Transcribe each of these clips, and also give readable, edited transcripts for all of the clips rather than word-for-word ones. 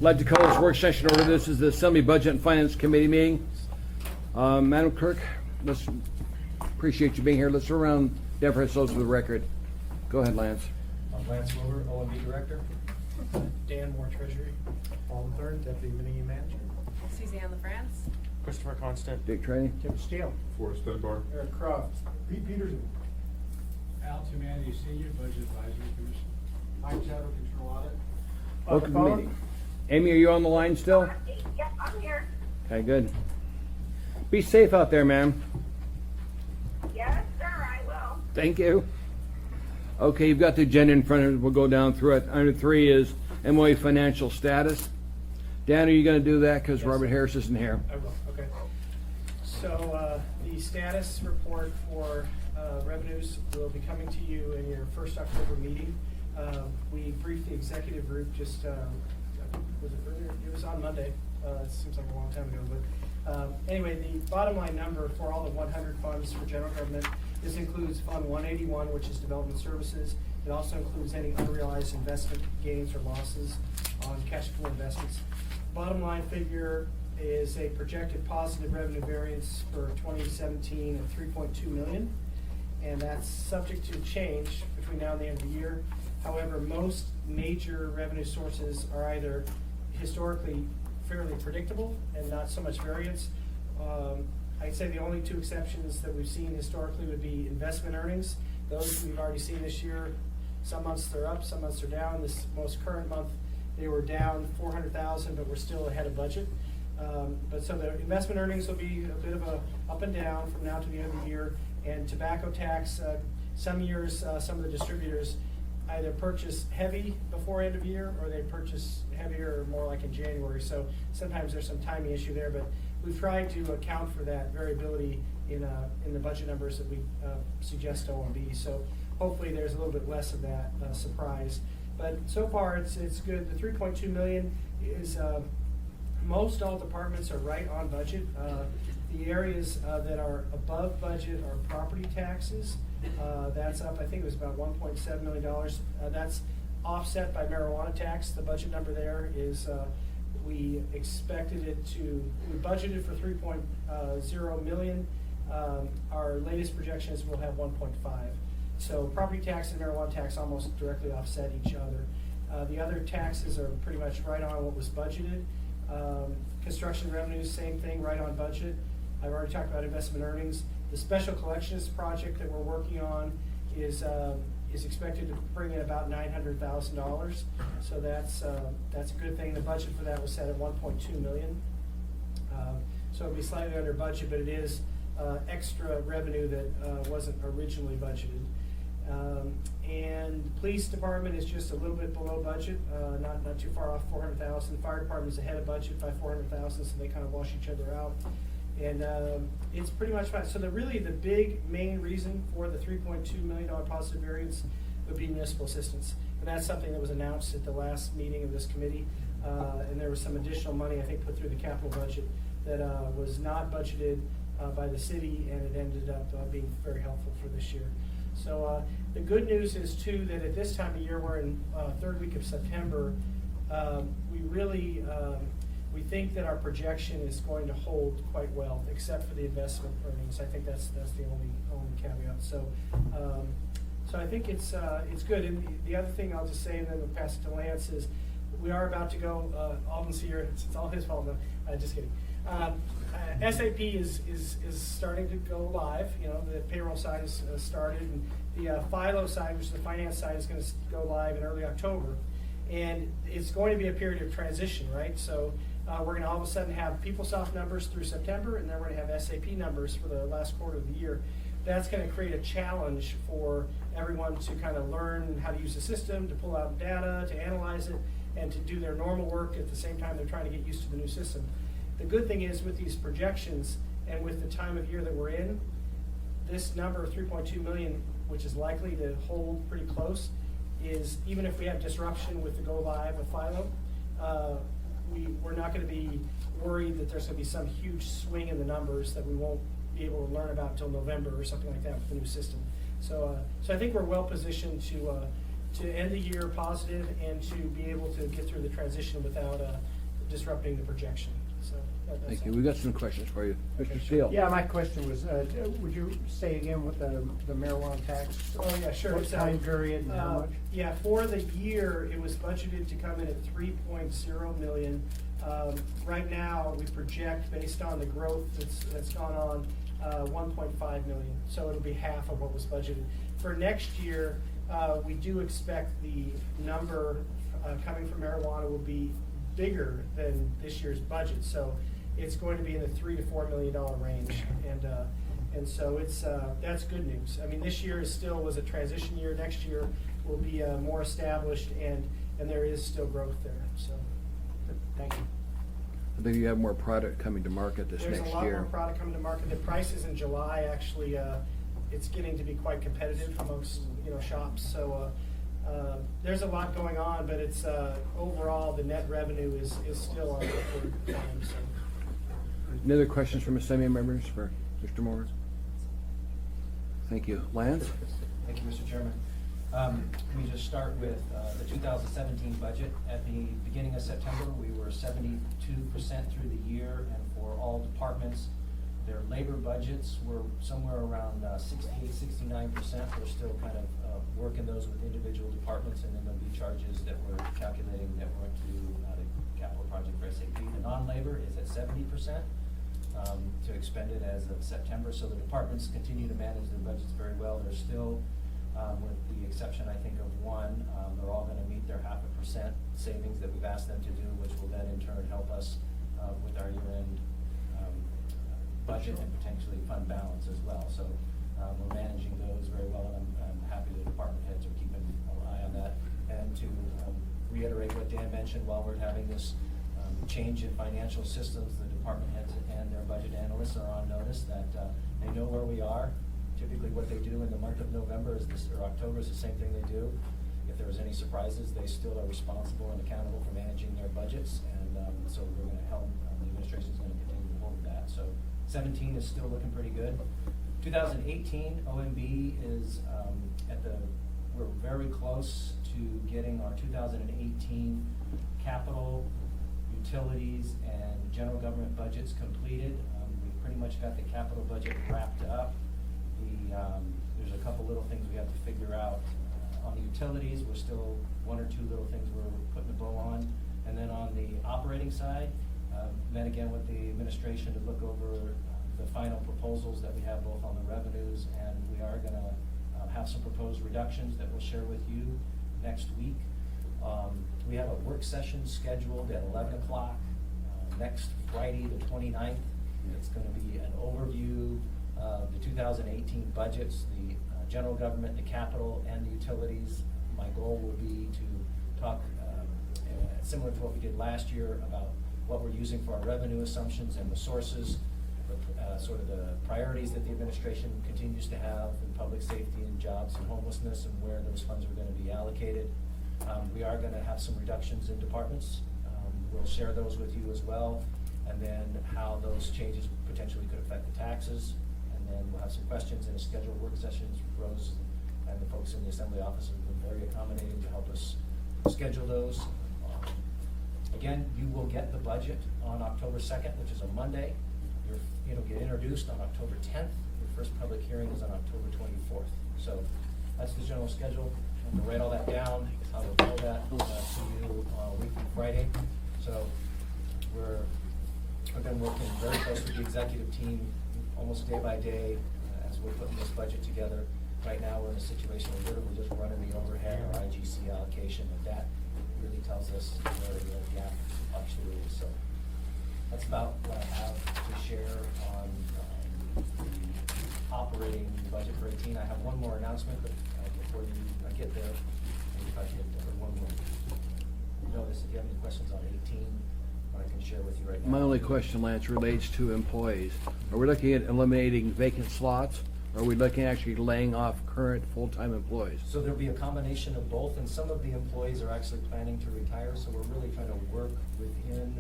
I'd like to call this work session order. This is the Assembly Budget and Finance Committee meeting. Madam Clerk, let's appreciate you being here. Let's run around Denver Hills for the record. Go ahead, Lance. I'm Lance Wilbur, OMB Director. Dan Moore, Treasury. Paul III, Deputy Mini Manager. Suzanne LaFrance. Christopher Constant. Dick Trainee. Tim Steele. Forrest Dunbar. Eric Croft. Pete Peterson. Al Tumanity Senior, Budget Advisory Commission. Mike Chadwick, Control Audit. Welcome to the meeting. Amy, are you on the line still? Yep, I'm here. Okay, good. Be safe out there, ma'am. Yes, sir, I will. Thank you. Okay, you've got the agenda in front of you. We'll go down through it. Under 3 is MOA financial status. Dan, are you going to do that? Because Yes. Robert Harris isn't here. I will, okay. So the status report for revenues will be coming to you in your first October meeting. We briefed the executive group just, was it earlier? It was on Monday. It seems like a long time ago, but anyway, the bottom line number for all the 100 funds for general government, this includes Fund 181, which is development services. It also includes any unrealized investment gains or losses on cash flow investments. Bottom line figure is a projected positive revenue variance for 2017 of 3.2 million, and that's subject to change between now and the end of the year. However, most major revenue sources are either historically fairly predictable and not so much variance. I'd say the only 2 exceptions that we've seen historically would be investment earnings. Those we've already seen this year. Some months they're up, some months they're down. This most current month they were down 400,000, but we're still ahead of budget. But so the investment earnings will be a bit of a up and down from now to the end of the year. And tobacco tax, some years, some of the distributors either purchase heavy before end of year or they purchase heavier more like in January. So sometimes there's some timing issue there, but we've tried to account for that variability in the budget numbers that we suggest to OMB. So hopefully there's a little bit less of that surprise. But so far it's good. The 3.2 million is most all departments are right on budget. The areas that are above budget are property taxes. That's up, I think it was about $1.7 million. That's offset by marijuana tax. The budget number there is, we expected it to, we budgeted for 3.0 million. Our latest projections will have 1.5. So property tax and marijuana tax almost directly offset each other. The other taxes are pretty much right on what was budgeted. Construction revenues, same thing, right on budget. I've already talked about investment earnings. The special collections project that we're working on is expected to bring in about $900,000. So that's a good thing. The budget for that was set at 1.2 million. So it'll be slightly under budget, but it is extra revenue that wasn't originally budgeted. And the police department is just a little bit below budget, not too far off, 400,000. Fire department is ahead of budget by 400,000, so they kind of wash each other out. And it's pretty much fine. So the big main reason for the $3.2 million positive variance would be municipal assistance. And that's something that was announced at the last meeting of this committee. And there was some additional money, I think, put through the capital budget that was not budgeted by the city, and it ended up being very helpful for this year. So the good news is, too, that at this time of year, we're in third week of September, we think that our projection is going to hold quite well, except for the investment earnings. I think that's the only caveat. So I think it's good. And the other thing I'll just say, and then we'll pass it to Lance, is we are about to go. Alden's here. It's all his fault. No, just kidding. SAP is starting to go live. You know, the payroll side has started, and the Philo side, which is the finance side, is going to go live in early October. And it's going to be a period of transition, right? So we're going to all of a sudden have PeopleSoft numbers through September, and then we're going to have SAP numbers for the last quarter of the year. That's going to create a challenge for everyone to kind of learn how to use the system, to pull out data, to analyze it, and to do their normal work at the same time they're trying to get used to the new system. The good thing is, with these projections and with the time of year that we're in, this number of 3.2 million, which is likely to hold pretty close, is even if we have disruption with the go live of Philo, we're not going to be worried that there's going to be some huge swing in the numbers that we won't be able to learn about until November or something like that with the new system. So I think we're well positioned to to end the year positive and to be able to get through the transition without disrupting the projection. So that's Thank you. all. We've got some questions for you. Okay. Mr. Steele? Yeah, my question was, would you say again what the marijuana tax? Oh, yeah, sure. What So, time period and how much? Yeah, for the year, it was budgeted to come in at 3.0 million. Right now, we project, based on the growth that's gone on, 1.5 million. So it'll be half of what was budgeted. For next year, we do expect the number coming from marijuana will be bigger than this year's budget. So it's going to be in the $3 to $4 million range. And so it's, that's good news. I mean, this year was a transition year. Next year will be more established, and there is still growth there, so. Thank you. I think you have more product coming to market this There's next a lot year. more product coming to market. The prices in July, actually, it's getting to be quite competitive amongst, shops. So, there's a lot going on, but it's, overall, the net revenue is still on upward climb, so. Any other questions from Assembly members for Mr. Moore? Thank you. Lance? Thank you, Mr. Chairman. Let me just start with the 2017 budget. At the beginning of September, we were 72% through the year, and for all departments, their labor budgets were somewhere around 68, 69%. We're still kind of working those with individual departments, and then there'll be charges that we're calculating that we're to the capital project for SAP. The non-labor is at 70%. To expend it as of September, so the departments continue to manage their budgets very well. They're still, with the exception, I think, of one, they're all gonna meet their 0.5% savings that we've asked them to do, which will then in turn help us with our year-end budget and potentially fund balance as well. So we're managing those very well, and I'm happy the department heads are keeping an eye on that. And to reiterate what Dan mentioned, while we're having this change in financial systems, the department heads and their budget analysts are on notice that they know where we are. Typically what they do in the month of November or October is the same thing they do. If there was any surprises, they still are responsible and accountable for managing their budgets, and so we're gonna help, the administration's gonna continue to hold that. So 17 is still looking pretty good. 2018, OMB is we're very close to getting our 2018 capital, utilities, and general government budgets completed. We pretty much got the capital budget wrapped up. There's a couple little things we have to figure out. On the utilities, we're still one or two little things we're putting a bow on. And then on the operating side, met again with the administration to look over the final proposals that we have both on the revenues, and we are gonna have some proposed reductions that we'll share with you next week. We have a work session scheduled at 11 o'clock next Friday, the 29th. It's going to be an overview of the 2018 budgets, the general government, the capital, and the utilities. My goal will be to talk similar to what we did last year about what we're using for our revenue assumptions and the sources, sort of the priorities that the administration continues to have in public safety and jobs and homelessness, and where those funds are going to be allocated. We are going to have some reductions in departments. We'll share those with you as well, and then how those changes potentially could affect the taxes. And then we'll have some questions in a scheduled work sessions. Rose and the folks in the assembly office have been very accommodating to help us schedule those. Again, you will get the budget on October 2nd, which is a Monday. It'll get introduced on October 10th. Your first public hearing is on October 24th. So that's the general schedule. I'm gonna write all that down. I will mail that to you on a week from Friday. So we've been working very close with the executive team almost day by day as we're putting this budget together. Right now, we're in a situation where we're just running the overhead or IGC allocation, and that really tells us where the gap actually is. So that's about what I have to share on the operating budget for 18. I have one more announcement, but before I get there, maybe if I could, one more. Notice if you have any questions on 18, what I can share with you right now. My only question, Lance, relates to employees. Are we looking at eliminating vacant slots? Or are we looking at actually laying off current full-time employees? So there'll be a combination of both, and some of the employees are actually planning to retire, so we're really trying to work within,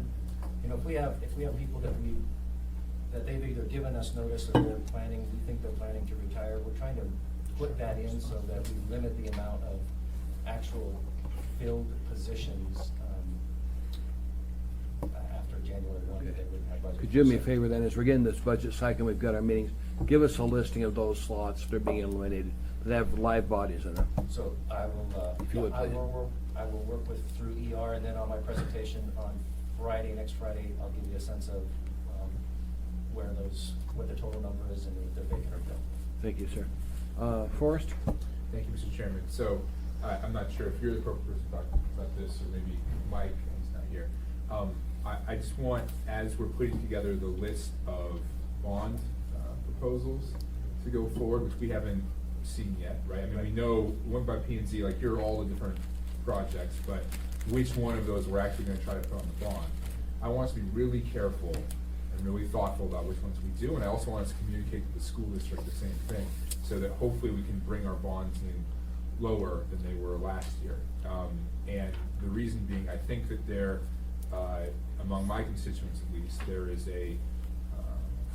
if we have people that they've either given us notice or we think they're planning to retire, we're trying to put that in so that we limit the amount of actual filled positions, after January 1, that they would have budget. Could you do me a favor then, as we're getting this budget cycle, we've got our meetings, give us a listing of those slots that are being eliminated, that have live bodies in them. So I will, If you would, I please. will work with, through ER, and then on my presentation on Friday, next Friday, I'll give you a sense of what the total number is and if they're vacant or filled. Thank you, sir. Forrest? Thank you, Mr. Chairman. So, I'm not sure if you're the appropriate person to talk about this, or maybe Mike, he's not here. I just want, as we're putting together the list of bond proposals to go forward, which we haven't seen yet, right? I mean, we know one by P and Z, like, here are all the different projects, but which one of those we're actually gonna try to put on the bond? I want us to be really careful and really thoughtful about which ones we do, and I also want us to communicate to the school district the same thing, so that hopefully we can bring our bonds in lower than they were last year. And the reason being, I think that there, among my constituents at least, there is a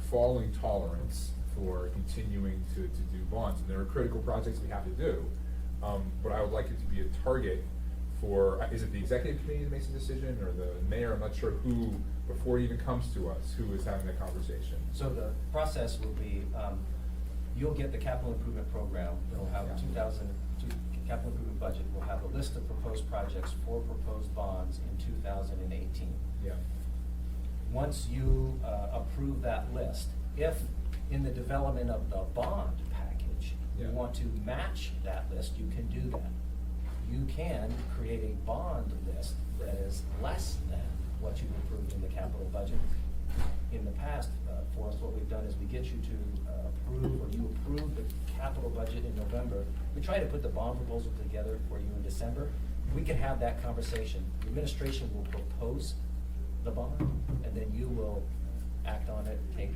falling tolerance for continuing to do bonds. And there are critical projects we have to do, but I would like it to be a target for, is it the executive committee that makes a decision, or the mayor? I'm not sure who, before it even comes to us, who is having that conversation. So the process will be, you'll get the capital improvement program, it'll have capital improvement budget, will have a list of proposed projects for proposed bonds in 2018. Yeah. Once you approve that list, if in the development of the bond package, you Yeah. want to match that list, you can do that. You can create a bond list that is less than what you've approved in the capital budget. In the past, for us, what we've done is we get you to approve, or you approve the capital budget in November. We try to put the bond proposal together for you in December. We can have that conversation. The administration will propose the bond, and then you will act on it, take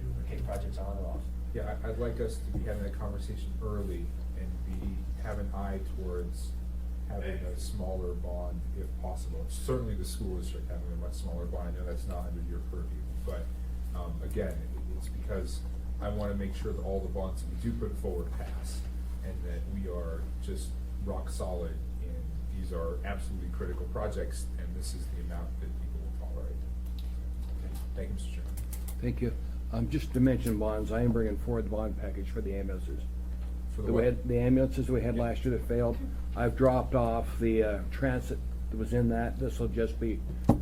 projects on or off. Yeah, I'd like us to be having that conversation early and have an eye towards having a smaller bond if possible. Certainly the school district having a much smaller bond, I know that's not under your purview, but, again, it's because I wanna make sure that all the bonds that we do put forward pass, and that we are just rock solid in, these are absolutely critical projects, and this is the amount that people will tolerate. Thank you, Mr. Chairman. Thank you. Just to mention bonds, I am bringing forward the bond package for the ambulances. For the The what? the ambulances we had last year that failed, I've dropped off the transit that was in that. This will just be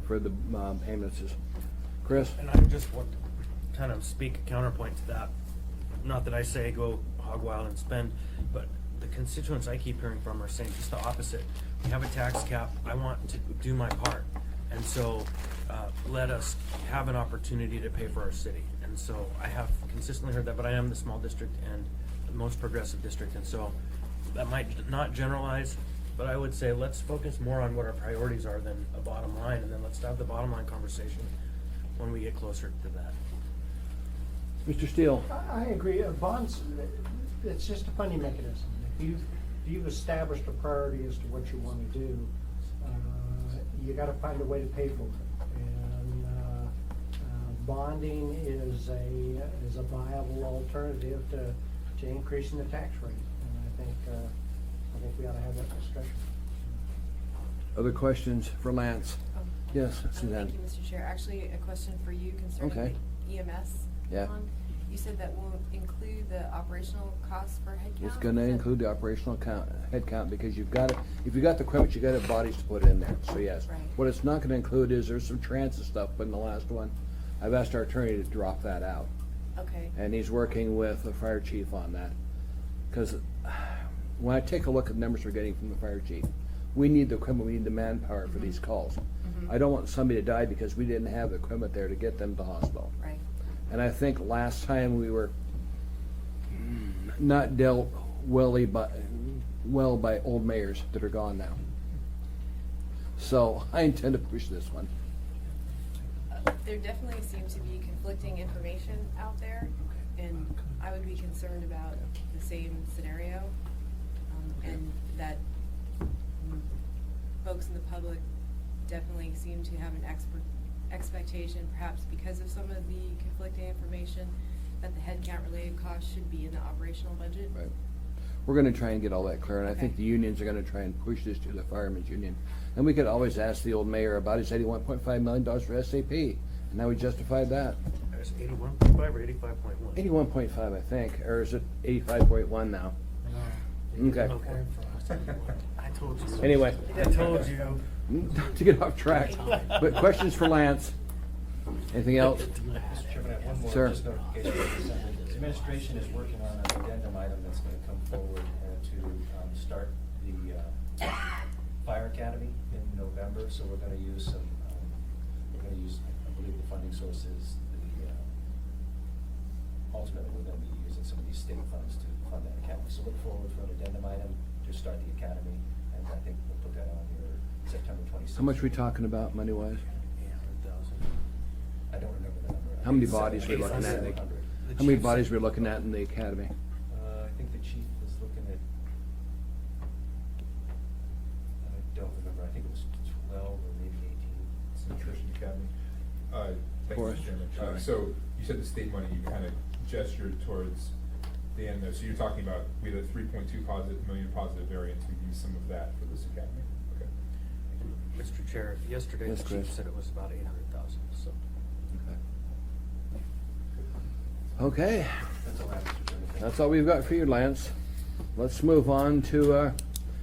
for the ambulances. Chris? And I just want to kind of speak a counterpoint to that. Not that I say go hog wild and spend, but the constituents I keep hearing from are saying just the opposite. We have a tax cap, I want to do my part. And so, let us have an opportunity to pay for our city. And so I have consistently heard that, but I am the small district and the most progressive district. And so that might not generalize, but I would say let's focus more on what our priorities are than a bottom line. And then let's have the bottom line conversation when we get closer to that. Mr. Steele? I agree. Bonds, it's just a funding mechanism. If you've established a priority as to what you want to do, you got to find a way to pay for it. And bonding is a viable alternative to increasing the tax rate. And I think we ought to have that discussion. Other questions for Lance? Yes, Suzanne? Thank you, Mr. Chair. Actually, a question for you concerning Okay. the EMS. Yeah. fund. You said that will include the operational costs for headcount? It's gonna Is that- include the operational head count, because you've got to, if you got the equipment, you gotta have bodies to put in there, so yes. Right. What it's not gonna include is there's some transit stuff, but in the last one, I've asked our attorney to drop that out. Okay. And he's working with the fire chief on that. Cause when I take a look at the numbers we're getting from the fire chief, we need the equipment, we need the manpower for these calls. I don't want somebody to die because we didn't have the equipment there to get them to the hospital. Right. And I think last time we were not dealt well by old mayors that are gone now. So I intend to push this one. There definitely seems to be conflicting information out there, and I would be concerned about the same scenario, and that folks in the public definitely seem to have an expectation, perhaps because of some of the conflicting information, that the headcount related costs should be in the operational budget. Right. we're gonna try and get all that clear, and I think Okay. the unions are gonna try and push this to the firemen's union. And we could always ask the old mayor about his $81.5 million for SAP, and now we justified that. There's 81.5 or 85.1? 81.5, I think, or is it 85.1 now? Okay. Okay. I told you. Anyway. I told you. Not to get off track, but questions for Lance? Anything else? Mr. Chairman, I have one more Sir. just notification. The administration is working on an addendum item that's gonna come forward to start the fire academy in November, so we're gonna use some, I believe the funding sources, ultimately, we're gonna be using some of these state funds to fund that academy. So look forward for an addendum item to start the academy, and I think we'll put that on your September 26th. How much we talking about money-wise? 800,000. I don't remember the number. How many bodies we looking at? 700. How many bodies we're looking at in the academy? I think the chief was looking at, I don't remember, I think it was 12 or maybe 18. It's Nutrition Academy. Thank you, Forrest, Mr. Chairman. sorry. So you said the state money, you kind of gestured towards the end there. So you're talking about, we had a 3.2 million positive variance. We used some of that for this academy. Okay. Mr. Chair, yesterday Yes, the chief Chris. said it was about 800,000, so. Okay, That's all I have, Mr. Chairman. Thank you. that's all we've got for you, Lance. Let's move on to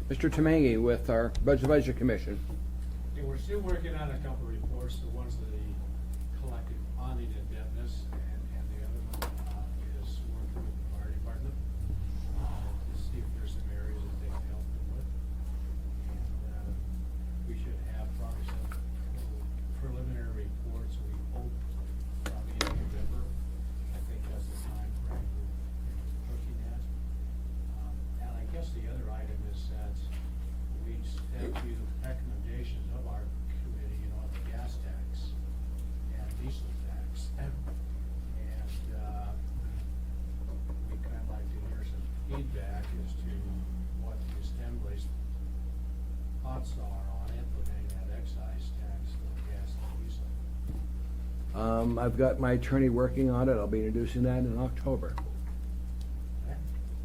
Mr. Tamangi with our Budget Advisory Commission. Yeah, we're still working on a couple of reports, the ones that he collected on the indebtedness, and the other one is working with the fire department to see if there's some areas that they can help them with. And we should have probably some preliminary reports, we hope, probably in November. I think that's the time frame we're looking at. And I guess the other item is that we have few recommendations of our committee, on the gas tax and diesel tax. And, we kind of like to hear some feedback as to what the Assembly's thoughts are on implementing that excise tax for gas and diesel. I've got my attorney working on it. I'll be introducing that in October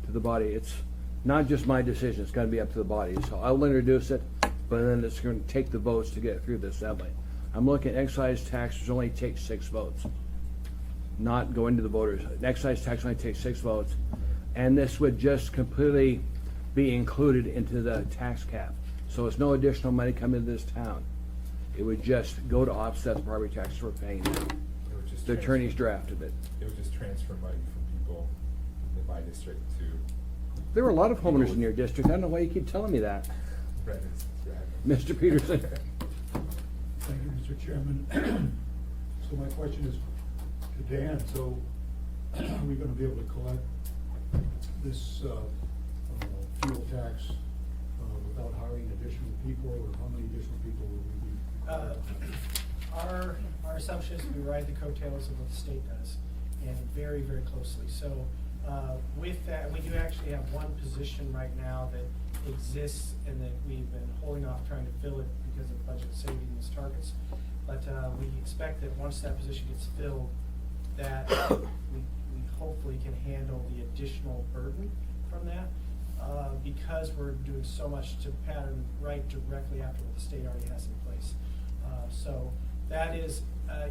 to the body. It's not just my decision, it's gonna be up to the body. So I'll introduce it, but then it's gonna take the votes to get it through the assembly. I'm looking at excise tax, which only takes 6 votes. Not going to the voters. Excise tax only takes 6 votes. And this would just completely be included into the tax cap. So it's no additional money coming to this town. It would just go to offset the property taxes we're paying now. It would just The attorneys drafted it. It would just transfer money from people in my district to There were a lot of homeowners in your district. I don't know why you keep telling me that. Brennan's. Mr. Peterson. Thank you, Mr. Chairman. So my question is to Dan, so are we gonna be able to collect this fuel tax without hiring additional people, or how many additional people will we be? Our assumption is we ride the coattails of what the state does, and very, very closely. So with that, we do actually have one position right now that exists and that we've been holding off trying to fill it because of budget savings targets. But we expect that once that position gets filled, that we hopefully can handle the additional burden from that. Because we're doing so much to pattern right directly after what the state already has in place. So that is,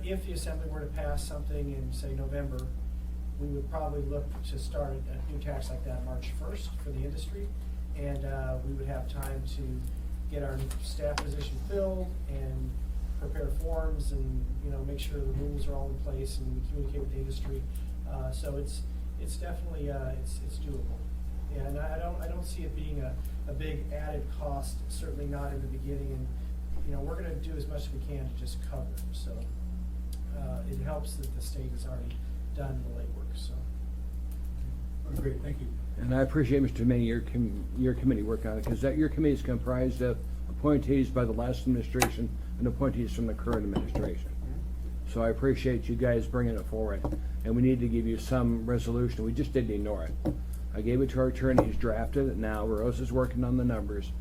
if the assembly were to pass something in, say, November, we would probably look to start a new tax like that March 1st for the industry. And we would have time to get our staff position filled and prepare forms and, make sure the rules are all in place and we communicate with the industry. So it's definitely, it's doable. Yeah, and I don't see it being a big added cost, certainly not in the beginning, and, we're gonna do as much as we can to just cover it, so. It helps that the state has already done the legwork, so. Oh, great, thank you. And I appreciate, Mr. May, your committee work on it, because your committee is comprised of appointees by the last administration and appointees from the current administration. So I appreciate you guys bringing it forward, and we need to give you some resolution. We just didn't ignore it. I gave it to our attorney, he's drafted it now, Rose is working on the numbers.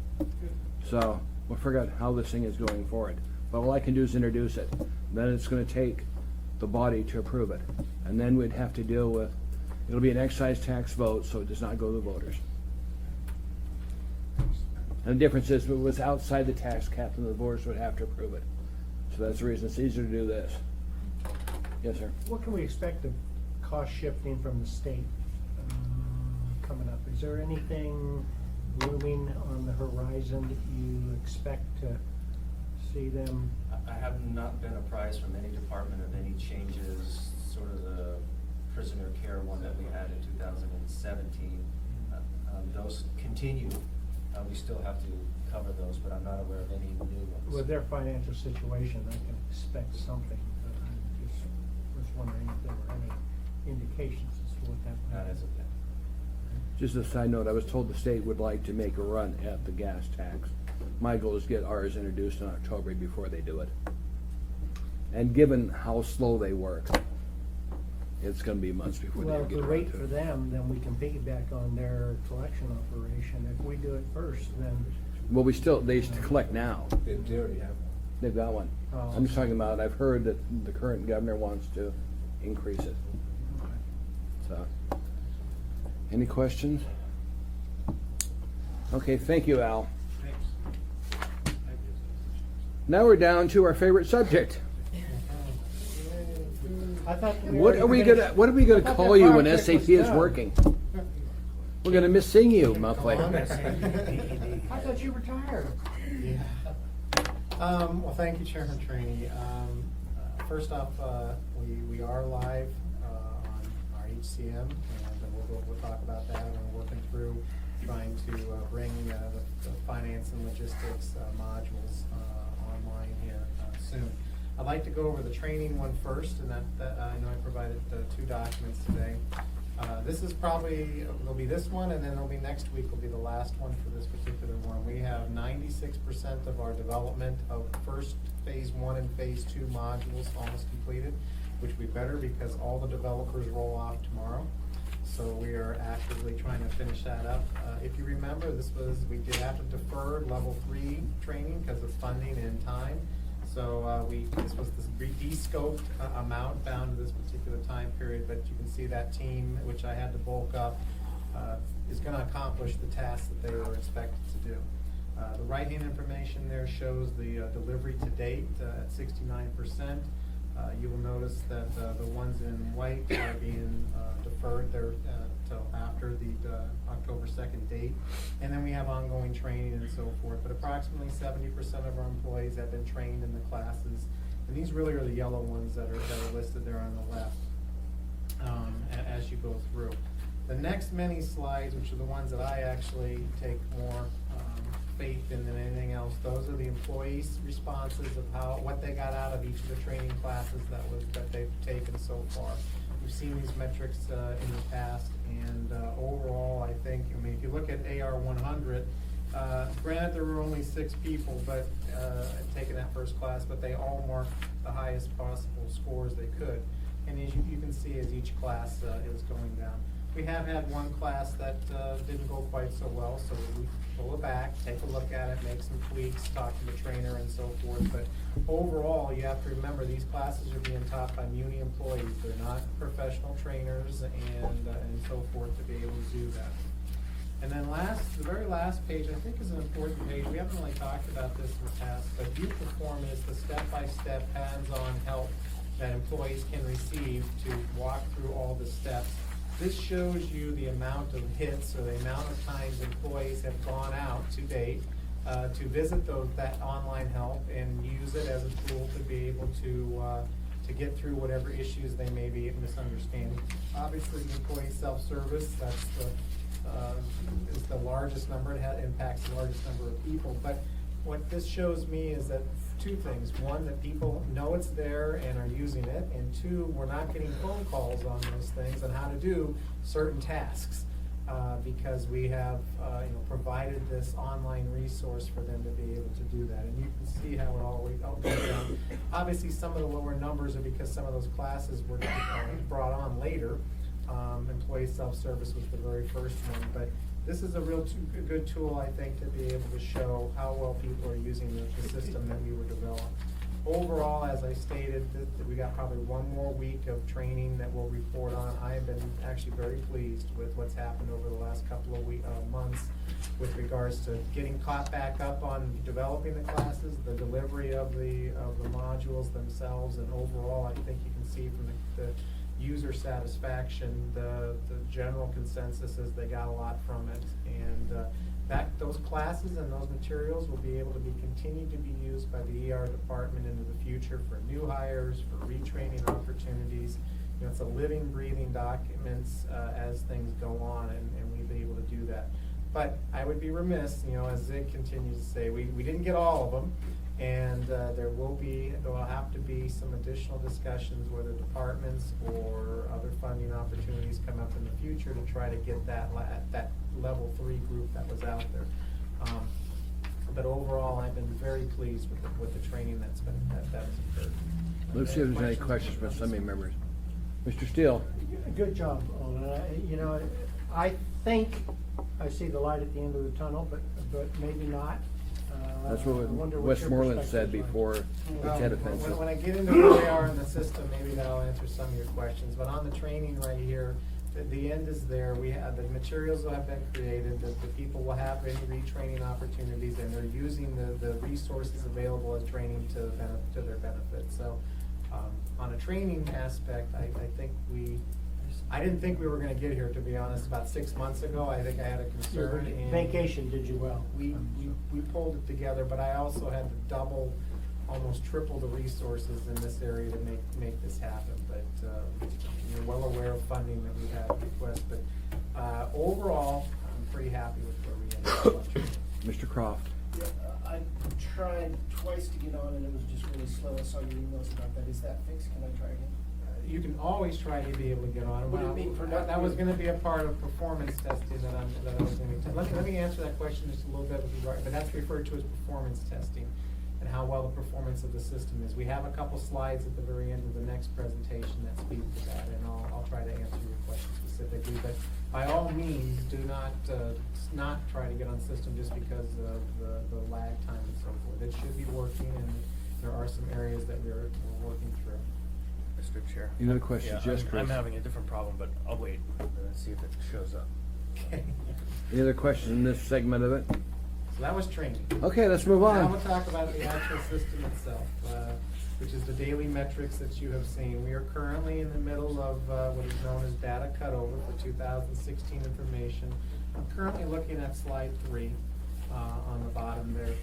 So we'll figure out how this thing is going forward. But all I can do is introduce it. Then it's gonna take the body to approve it. And then we'd have to deal with, it'll be an excise tax vote, so it does not go to the voters. And the difference is, if it was outside the tax cap, then the voters would have to approve it. So that's the reason it's easier to do this. Yes, sir. What can we expect of cost shifting from the state coming up? Is there anything looming on the horizon that you expect to see them? I have not been apprised from any department of any changes, sort of the prisoner care one that we had in 2017. Those continue. We still have to cover those, but I'm not aware of any new ones. With their financial situation, I can expect something, but I just was wondering if there were any indications as to what that might Not be. as of yet. Just a side note, I was told the state would like to make a run at the gas tax. My goal is to get ours introduced in October before they do it. And given how slow they work, it's gonna be months before they Well, ever if get we around wait to for it. them, then we can piggyback on their collection operation. If we do it first, then, Well, they still collect now. They already have one. They've got one. Oh. I'm just talking about, I've heard that the current governor wants to increase it. So, any questions? Okay, thank you, Al. Thanks. Now we're down to our favorite subject. I thought. What are we gonna I thought call that you when project SAP was is done. working? We're gonna miss seeing you, Muffley. I thought you retired. Yeah. Well, thank you, Chairman Trainee. First off, we are live on our HCM, and we'll talk about that. We're working through trying to bring the finance and logistics modules online here soon. I'd like to go over the training one first, and that I know I provided 2 documents today. This is probably, there'll be this one, and then there'll be next week will be the last one for this particular one. We have 96% of our development of first phase 1 and phase 2 modules almost completed, which we better because all the developers roll off tomorrow. So we are actively trying to finish that up. If you remember, we did have to defer level 3 training because of funding and time. So this was this de-scoped amount bound to this particular time period, but you can see that team, which I had to bulk up, is going to accomplish the tasks that they were expected to do. The right-hand information there shows the delivery to date at 69%. You will notice that the ones in white are being deferred there till after the October 2nd date. And then we have ongoing training and so forth. But approximately 70% of our employees have been trained in the classes. And these really are the yellow ones that are listed there on the left as you go through. The next many slides, which are the ones that I actually take more faith in than anything else, those are the employees' responses of what they got out of each of the training classes that they've taken so far. We've seen these metrics in the past, and overall, I think, if you look at AR 100, granted there were only 6 people, but taking that first class, but they all marked the highest possible scores they could. And as you can see, as each class is going down. We have had one class that didn't go quite so well, so we pull it back, take a look at it, make some tweaks, talk to the trainer and so forth. But overall, you have to remember these classes are being taught by Muni employees. They're not professional trainers and so forth to be able to do that. And then the very last page, I think is an important page. We haven't really talked about this in the past, but U-Perform is the step-by-step hands-on help that employees can receive to walk through all the steps. This shows you the amount of hits or the amount of times employees have gone out to date to visit that online help and use it as a tool to be able to get through whatever issues they may be misunderstanding. Obviously, the employee self-service, that's is the largest number. It impacts the largest number of people. But what this shows me is that 2 things. 1, that people know it's there and are using it. And 2, we're not getting phone calls on those things on how to do certain tasks because we have provided this online resource for them to be able to do that. And you can see how it all goes down. Obviously, some of the lower numbers are because some of those classes were brought on later. Employee self-service was the very first one. But this is a real good tool, I think, to be able to show how well people are using the system that we were developed. Overall, as I stated, that we got probably one more week of training that we'll report on. I have been actually very pleased with what's happened over the last couple of months with regards to getting caught back up on developing the classes, the delivery of the modules themselves, and overall, I think you can see from the user satisfaction, the general consensus is they got a lot from it. And those classes and those materials will be able to be continued to be used by the ER department into the future for new hires, for retraining opportunities. You know, it's a living, breathing documents as things go on, and we'll be able to do that. But I would be remiss, you know, as Zig continues to say, we didn't get all of them, and there will have to be some additional discussions whether departments or other funding opportunities come up in the future to try to get that level 3 group that was out there. But overall, I've been very pleased with the training that's occurred. Let's see if there's any questions from assembly members. Mr. Steele? Good job, Alden. You know, I think I see the light at the end of the tunnel, but maybe not. That's I what wonder your Westmoreland said perspectives are. before the TED offensive. When I get into where they are in the system, maybe that'll answer some of your questions. But on the training right here, the end is there. We have, the materials will have been created, the people will have any retraining opportunities, and they're using the resources available as training to their benefit. So, on a training aspect, I didn't think we were gonna get here, to be honest, about 6 months ago. I think I had a Your concern. and vacation did you well. We pulled it together, but I also had to double, almost triple the resources in this area to make this happen. But you're well aware of funding that we had request. But overall, I'm pretty happy with where we ended. Mr. Croft? Yeah, I tried twice to get on and it was just really slow. I saw your emails about that. Is that fixed? Can I try again? You can always try to be able to get on. What do you mean for not- That was gonna be a part of performance testing that I was gonna be, let me answer that question just a little bit with regard, but that's referred to as performance testing and how well the performance of the system is. We have a couple slides at the very end of the next presentation that speak to that, and I'll try to answer your question specifically. But by all means, do not try to get on system just because of the lag time and so forth. It should be working, and there are some areas that we're working through. Mr. Chair. Any other questions? Yeah, Yes, I'm Chris? having a different problem, but I'll wait and see if it shows up. Okay. Any other questions in this segment of it? So that was training. Okay, let's move Now on. we'll talk about the actual system itself, which is the daily metrics that you have seen. We are currently in the middle of what is known as data cutover for 2016 information. I'm currently looking at slide 3 on the bottom there.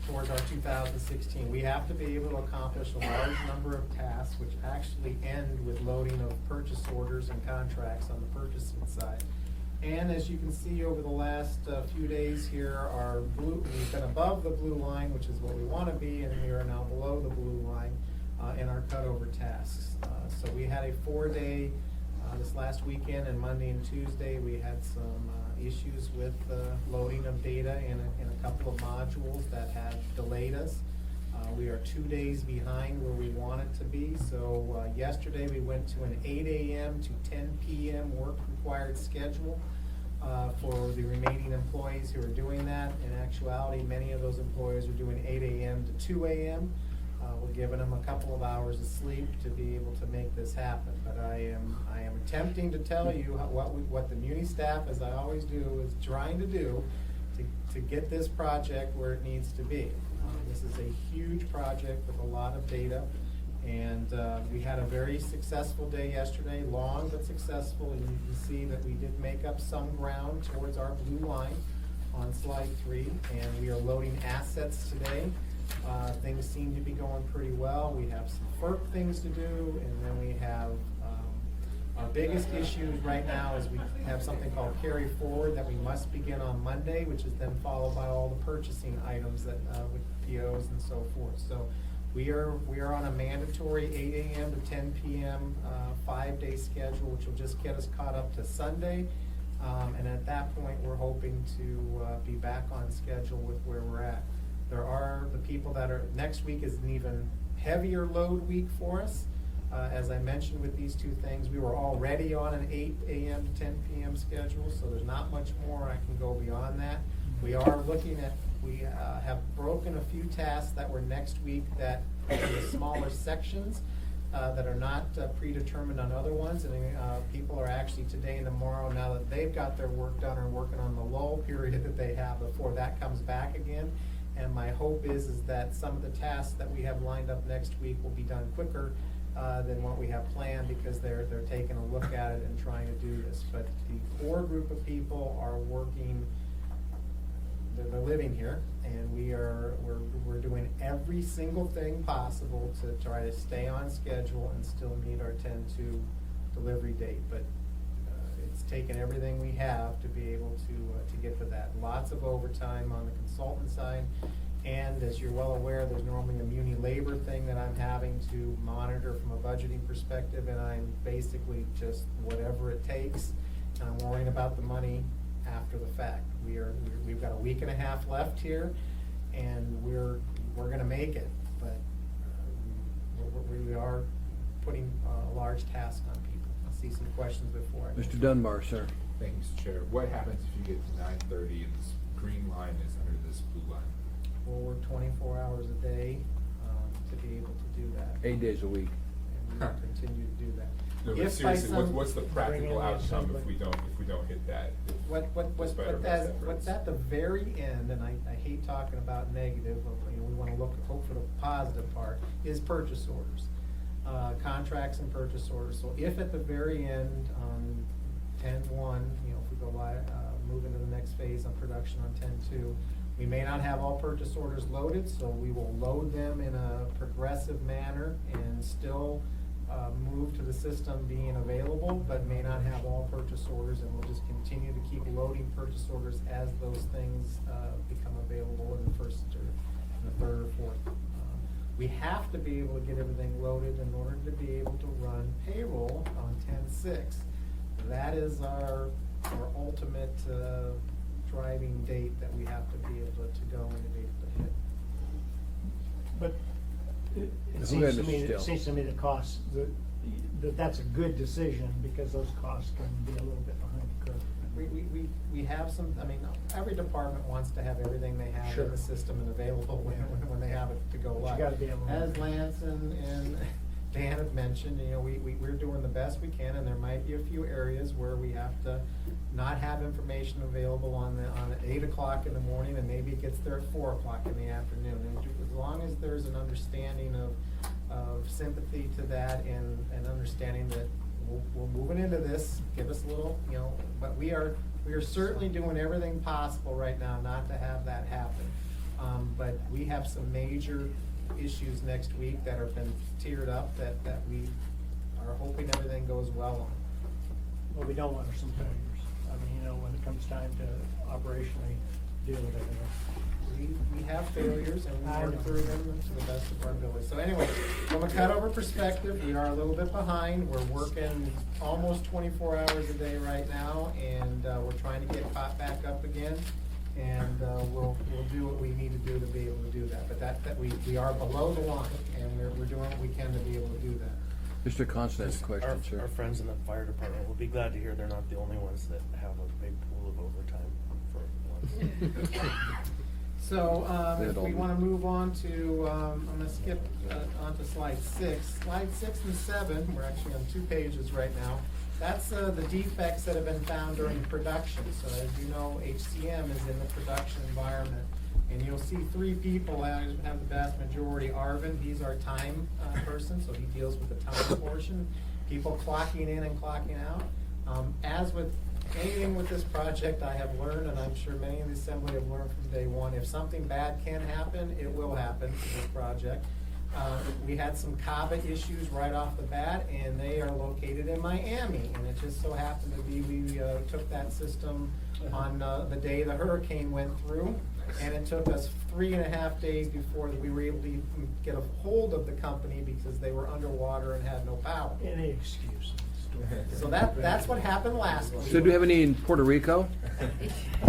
Towards our 2016. We have to be able to accomplish a large number of tasks which actually end with loading of purchase orders and contracts on the purchasing side. And as you can see over the last few days here, we've been above the blue line, which is what we want to be, and we are now below the blue line in our cutover tasks. So we had a 4-day this last weekend, and Monday and Tuesday we had some issues with loading of data in a couple of modules that have delayed us. We are 2 days behind where we want it to be. So yesterday we went to an 8 a.m. to 10 p.m. work required schedule for the remaining employees who are doing that. In actuality, many of those employees are doing 8 a.m. to 2 a.m. We're giving them a couple of hours of sleep to be able to make this happen. But I am attempting to tell you what the Muni staff, as I always do, is trying to do to get this project where it needs to be. This is a huge project with a lot of data, and we had a very successful day yesterday, long but successful, and you can see that we did make up some ground towards our blue line on slide 3, and we are loading assets today. Things seem to be going pretty well. We have some FERC things to do, and then we have our biggest issue right now is we have something called carry forward that we must begin on Monday, which is then followed by all the purchasing items that with POs and so forth. So we are on a mandatory 8 a.m. to 10 p.m. 5-day schedule, which will just get us caught up to Sunday. And at that point, we're hoping to be back on schedule with where we're at. There are the people that are, next week is an even heavier load week for us. As I mentioned with these two things, we were already on an 8 a.m. to 10 p.m. schedule, so there's not much more I can go beyond that. We are looking at We have broken a few tasks that were next week that into smaller sections that are not predetermined on other ones. And people are actually today and tomorrow, now that they've got their work done, are working on the lull period that they have before that comes back again. And my hope is that some of the tasks that we have lined up next week will be done quicker than what we have planned, because they're taking a look at it and trying to do this. But the core group of people are working, they're living here, and we're doing every single thing possible to try to stay on schedule and still meet our 10/2 delivery date. But it's taken everything we have to be able to get to that. Lots of overtime on the consultant side, and as you're well aware, there's normally a muni labor thing that I'm having to monitor from a budgeting perspective, and I'm basically just whatever it takes, and I'm worrying about the money after the fact. We've got a week and a half left here, and we're gonna make it, but we are putting a large task on people. I see some questions before I. Mr. Dunbar, sir. Thank you, Mr. Chair. What happens if you get to 9:30 and this green line is under this blue line? We'll work 24 hours a day to be able to do that. 8 days a week. And we will continue to do that. No, but If by seriously, some- what's the Bring in practical the outcome if assembly. we don't hit that? What's at the very end, and I hate talking about negative, but, we wanna hope for the positive part, is purchase orders. Contracts and purchase orders. So if at the very end on 10/1, if we go live, move into the next phase on production on 10/2, we may not have all purchase orders loaded, so we will load them in a progressive manner and still move to the system being available, but may not have all purchase orders, and we'll just continue to keep loading purchase orders as those things become available in the first or in the third or fourth. We have to be able to get everything loaded in order to be able to run payroll on 10/6. That is our ultimate driving date that we have to be able to go and to be able to hit. But Go it ahead, seems to Mr. me, Still. the costs, that's a good decision, because those costs can be a little bit behind the curve. We have some, every department wants to have everything they have Sure. in the system and available when they have it to go But you live. gotta be able to- As Lance and Dan have mentioned, we're doing the best we can, and there might be a few areas where we have to not have information available on 8 o'clock in the morning, and maybe it gets there at 4 o'clock in the afternoon. And as long as there's an understanding of sympathy to that and understanding that we're moving into this, give us a little, but we are certainly doing everything possible right now not to have that happen. But we have some major issues next week that have been tiered up that we are hoping everything goes well on. Well, we don't want some failures. When it comes time to operationally deal with everything. We have failures, and we I work know. through them to the best of our ability. So anyway, from a cutover perspective, we are a little bit behind. We're working almost 24 hours a day right now, and we're trying to get caught back up again. And we'll do what we need to do to be able to do that. But that we are below the line, and we're doing what we can to be able to do that. Mr. Constant has a question, Our sir. friends in the fire department will be glad to hear they're not the only ones that have a big pool of overtime for once. So, They if had all we the- wanna move on to, I'm gonna skip, on to slide 6. Slide 6 and 7, we're actually on 2 pages right now. That's, the defects that have been found during production. So as you know, HCM is in the production environment. And you'll see 3 people have the vast majority. Arvin, he's our time, person, so he deals with the time portion. People clocking in and clocking out. As with anything with this project, I have learned, and I'm sure many in the assembly have learned from day one, if something bad can happen, it will happen to this project. We had some CABA issues right off the bat, and they are located in Miami. And it just so happened to be, we took that system on the day the hurricane went through, and it took us 3.5 days before we were able to get a hold of the company because they were underwater and had no power. Any excuse. So that's what happened last week. So do we have any in Puerto Rico?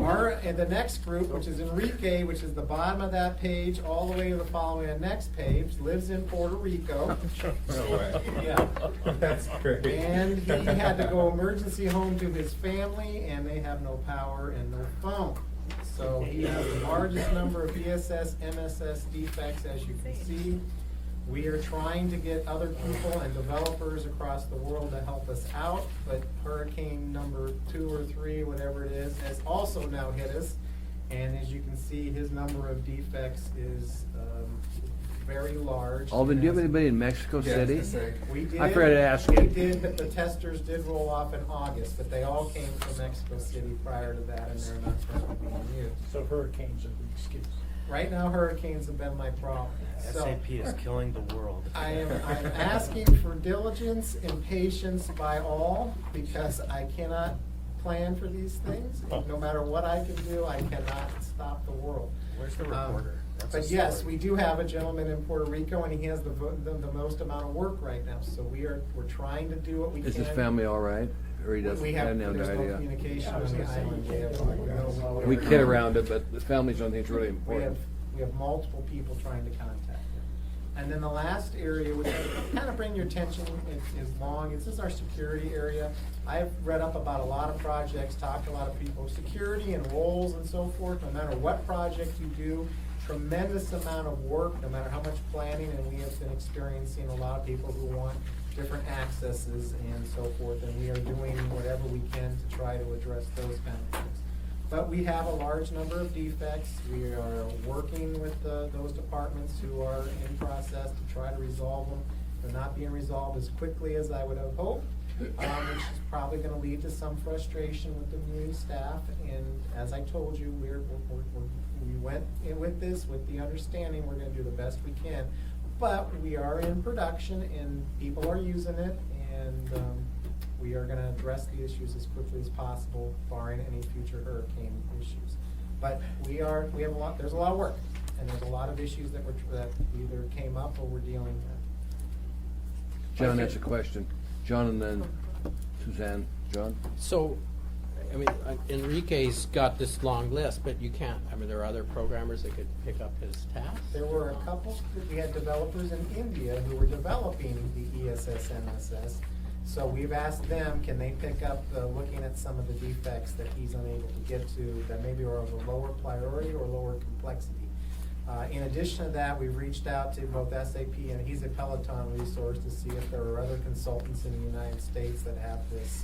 And the next group, which is Enrique, which is the bottom of that page, all the way to the following next page, lives in Puerto Rico. No way. Yeah. That's great. And he had to go emergency home to his family, and they have no power and no phone. So he has the largest number of ESS, MSS defects, as you can see. We are trying to get other people and developers across the world to help us out, but hurricane number 2 or 3, whatever it is, has also now hit us. And as you can see, his number of defects is very large. Alvin, do you have anybody in Mexico Yeah, I was City? gonna say. We did. I forgot to ask We you. did, but the testers did roll off in August, but they all came from Mexico City prior to that, and they're not currently being used. So hurricanes are the excuse. Right now, hurricanes have been my problem. So SAP is killing the world. I'm asking for diligence and patience by all, because I cannot plan for these things. No matter what I can do, I cannot stop the world. Where's the Um, reporter? That's a But yes, story. we do have a gentleman in Puerto Rico, and he has the most amount of work right now, so we're trying to do what we can. Is his family all right? Or he doesn't We have have, no there's no idea? communication Yeah, I was on the gonna say, island. you We have can't- no- We kid around it, but the family's one thing that's really important. We have multiple people trying to contact him. And then the last area, which I kind of bring your attention, is long, this is our security area. I've read up about a lot of projects, talked to a lot of people, security and roles and so forth, no matter what project you do, tremendous amount of work, no matter how much planning, and we have been experiencing a lot of people who want different accesses and so forth, and we are doing whatever we can to try to address those kind of things. But we have a large number of defects. We are working with those departments who are in process to try to resolve them. They're not being resolved as quickly as I would have hoped, which is probably gonna lead to some frustration with the new staff. And as I told you, we went in with this with the understanding we're gonna do the best we can. But we are in production and people are using it, and we are gonna address the issues as quickly as possible, barring any future hurricane issues. But there's a lot of work, and there's a lot of issues that either came up or we're dealing with. John has a question. John and then Suzanne. John? So, I mean, Enrique's got this long list, but you can't, I mean, there are other programmers that could pick up his task? There were a couple, we had developers in India who were developing the ESS MSS. So we've asked them, can they pick up looking at some of the defects that he's unable to get to that maybe are of a lower priority or lower complexity. In addition to that, we've reached out to both SAP and he's a Peloton resource to see if there are other consultants in the United States that have this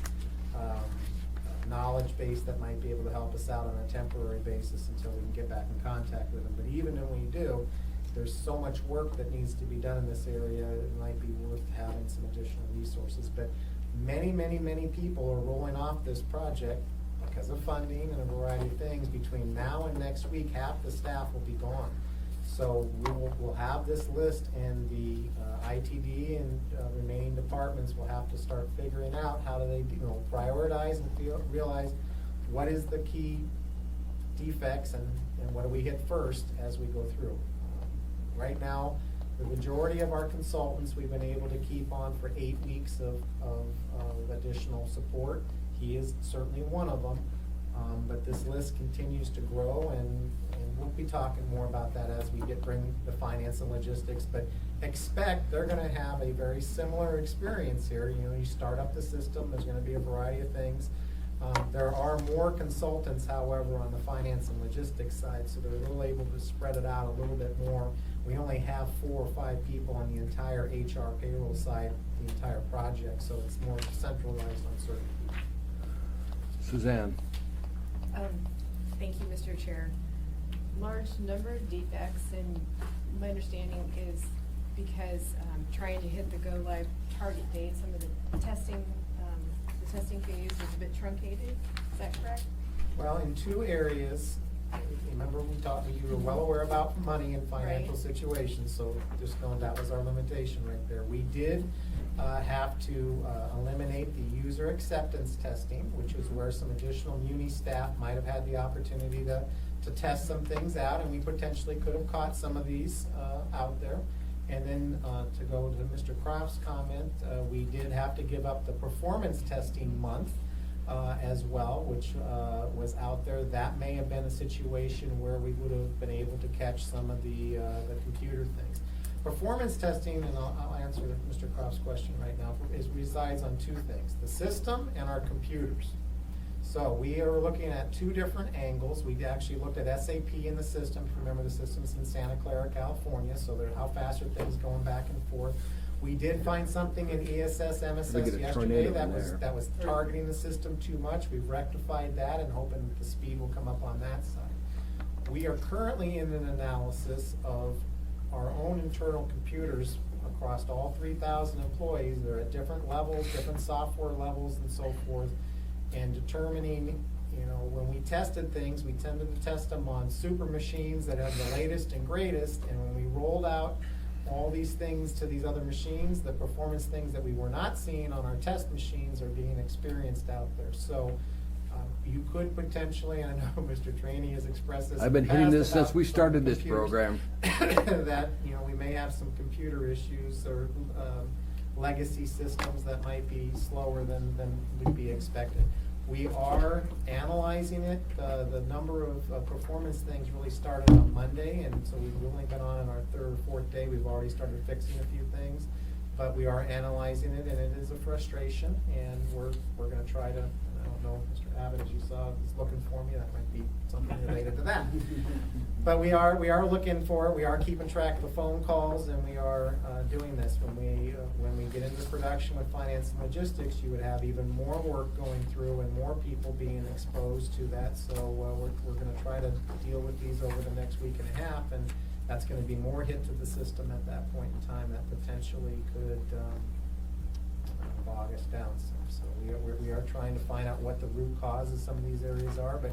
knowledge base that might be able to help us out on a temporary basis until we can get back in contact with them. But even when we do, there's so much work that needs to be done in this area, it might be worth having some additional resources. But many, many, many people are rolling off this project because of funding and a variety of things. Between now and next week, half the staff will be gone. So we'll have this list, and the ITD and remaining departments will have to start figuring out how do they prioritize and realize what is the key defects and what do we hit first as we go through. Right now, the majority of our consultants, we've been able to keep on for 8 weeks of additional support. He is certainly one of them, but this list continues to grow, and we'll be talking more about that as we bring the finance and logistics. But expect they're going to have a very similar experience here. You start up the system. There's going to be a variety of things. There are more consultants, however, on the finance and logistics side, so they're a little able to spread it out a little bit more. We only have 4 or 5 people on the entire HR payroll side, the entire project, so it's more centralized on certain people. Suzanne? Thank you, Mr. Chair. Large number of defects, and my understanding is because trying to hit the go live target date, some of the testing phase was a bit truncated. Is that correct? Well, in 2 areas, remember we talked, you were well aware about money and financial Right. situations, so just knowing that was our limitation right there. We did have to eliminate the user acceptance testing, which is where some additional Muni staff might have had the opportunity to test some things out, and we potentially could have caught some of these out there. And then to go to Mr. Croft's comment, we did have to give up the performance testing month as well, which was out there. That may have been a situation where we would have been able to catch some of the computer things. Performance testing, and I'll answer Mr. Croft's question right now, resides on 2 things: the system and our computers. So we are looking at two different angles. We actually looked at SAP in the system. Remember, the system's in Santa Clara, California, so how fast are things going back and forth? We did find something in ESS, We MSS get a yesterday tornado that in was, there. that was targeting the system too much. We've rectified that and hoping that the speed will come up on that side. We are currently in an analysis of our own internal computers across all 3,000 employees. They're at different levels, different software levels and so forth, and determining, you know, when we tested things, we tended to test them on super machines that have the latest and greatest, and when we rolled out all these things to these other machines, the performance things that we were not seeing on our test machines are being experienced out there. So you could potentially, and I know Mr. Trainee has expressed this. I've been in the hitting past this since about we started this computers, program. that, you know, we may have some computer issues or legacy systems that might be slower than would be expected. We are analyzing it. The number of performance things really started on Monday, and so we've only been on our third or fourth day. We've already started fixing a few things, but we are analyzing it, and it is a frustration, and we're gonna try to, I don't know, Mr. Abbott, as you saw, is looking for me. That might be something related to that. But we are looking for it. We are keeping track of the phone calls, and we are doing this. When we get into production with finance and logistics, you would have even more work going through and more people being exposed to that. So we're going to try to deal with these over the next week and a half, and that's going to be more hit to the system at that point in time that potentially could bog us down some. So we are trying to find out what the root cause of some of these areas are, but